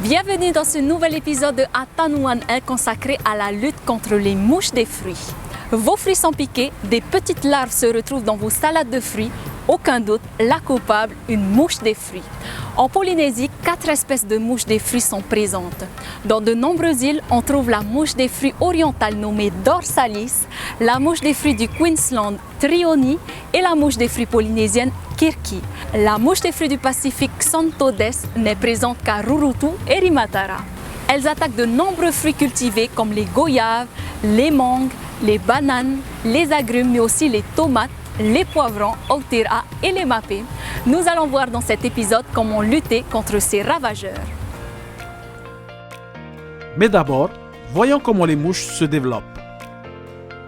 Bienvenue dans ce nouvel épisode de Atanouan consacré à la lutte contre les mouches des fruits. Vos fruits sont piqués, des petites larves se retrouvent dans vos salades de fruits. Aucun doute, la coupable, une mouche des fruits. En Polynésie, 4 espèces de mouches des fruits sont présentes. Dans de nombreuses îles, on trouve la mouche des fruits orientale nommée Dorsalis, la mouche des fruits du Queensland Trioni et la mouche des fruits polynésienne Kirki. La mouche des fruits du Pacifique Xanthodes n'est présente qu'à Rurutu et Rimatara. Elles attaquent de nombreux fruits cultivés comme les goyaves, les mangues, les bananes, les agrumes, mais aussi les tomates, les poivrons, autira et les mapés. Nous allons voir dans cet épisode comment lutter contre ces ravageurs. Mais d'abord, voyons comment les mouches se développent.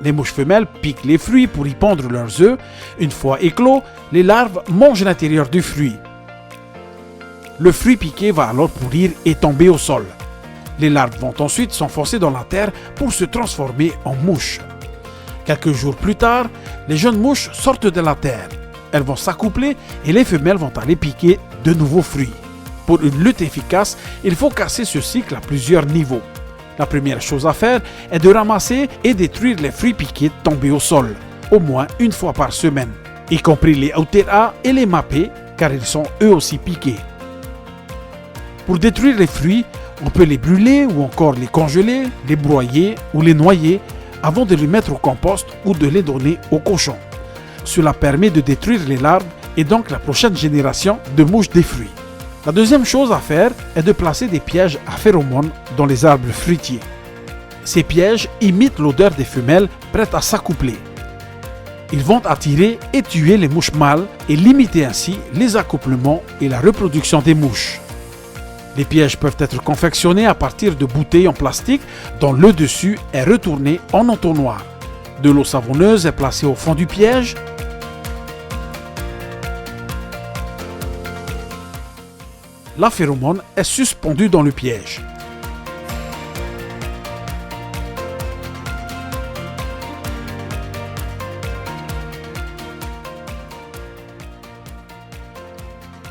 Les mouches femelles piquent les fruits pour y pondre leurs œufs. Une fois éclos, les larves mangent l'intérieur du fruit. Le fruit piqué va alors pourrir et tomber au sol. Les larves vont ensuite s'enfoncer dans la terre pour se transformer en mouches. Quelques jours plus tard, les jeunes mouches sortent de la terre. Elles vont s'accoupler et les femelles vont aller piquer de nouveaux fruits. Pour une lutte efficace, il faut casser ce cycle à plusieurs niveaux. La première chose à faire est de ramasser et détruire les fruits piqués tombés au sol, au moins une fois par semaine, y compris les autera et les mapés, car ils sont eux aussi piqués. Pour détruire les fruits, on peut les brûler ou encore les congeler, les broyer ou les noyer avant de les mettre au compost ou de les donner aux cochons. Cela permet de détruire les larves et donc la prochaine génération de mouches des fruits. La deuxième chose à faire est de placer des pièges à phéromones dans les arbres fruitiers. Ces pièges imitent l'odeur des femelles prêtes à s'accoupler. Ils vont attirer et tuer les mouches mâles et limiter ainsi les accouplements et la reproduction des mouches. Les pièges peuvent être confectionnés à partir de bouteilles en plastique dont le dessus est retourné en entonnoir. De l'eau savonneuse est placée au fond du piège. La phéromone est suspendue dans le piège.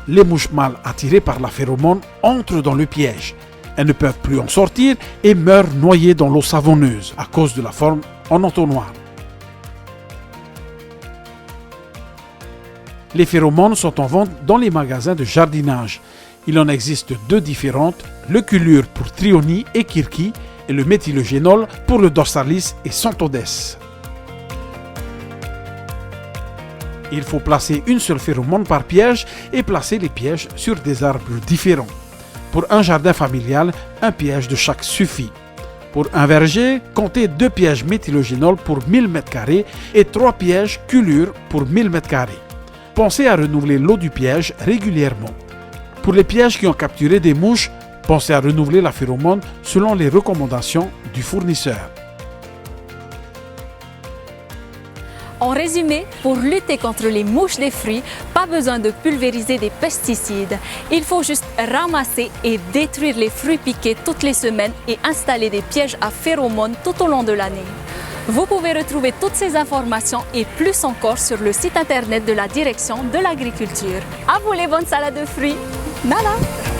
Les mouches mâles attirées par la phéromone entrent dans le piège. Elles ne peuvent plus en sortir et meurent noyées dans l'eau savonneuse à cause de la forme en entonnoir. Les phéromones sont en vente dans les magasins de jardinage. Il en existe 2 différentes, le culure pour Trioni et Kirki et le méthylogénol pour le Dorsalis et Xanthodes. Il faut placer une seule phéromone par piège et placer les pièges sur des arbres différents. Pour un jardin familial, un piège de chaque suffit. Pour un verger, comptez 2 pièges méthylogénol pour 1000 m² et 3 pièges culure pour 1000 m². Pensez à renouveler l'eau du piège régulièrement. Pour les pièges qui ont capturé des mouches, pensez à renouveler la phéromone selon les recommandations du fournisseur. En résumé, pour lutter contre les mouches des fruits, pas besoin de pulvériser des pesticides. Il faut juste ramasser et détruire les fruits piqués toutes les semaines et installer des pièges à phéromones tout au long de l'année. Vous pouvez retrouver toutes ces informations et plus encore sur le site internet de la Direction de l'Agriculture. À vous les bonnes salades de fruits! Nala!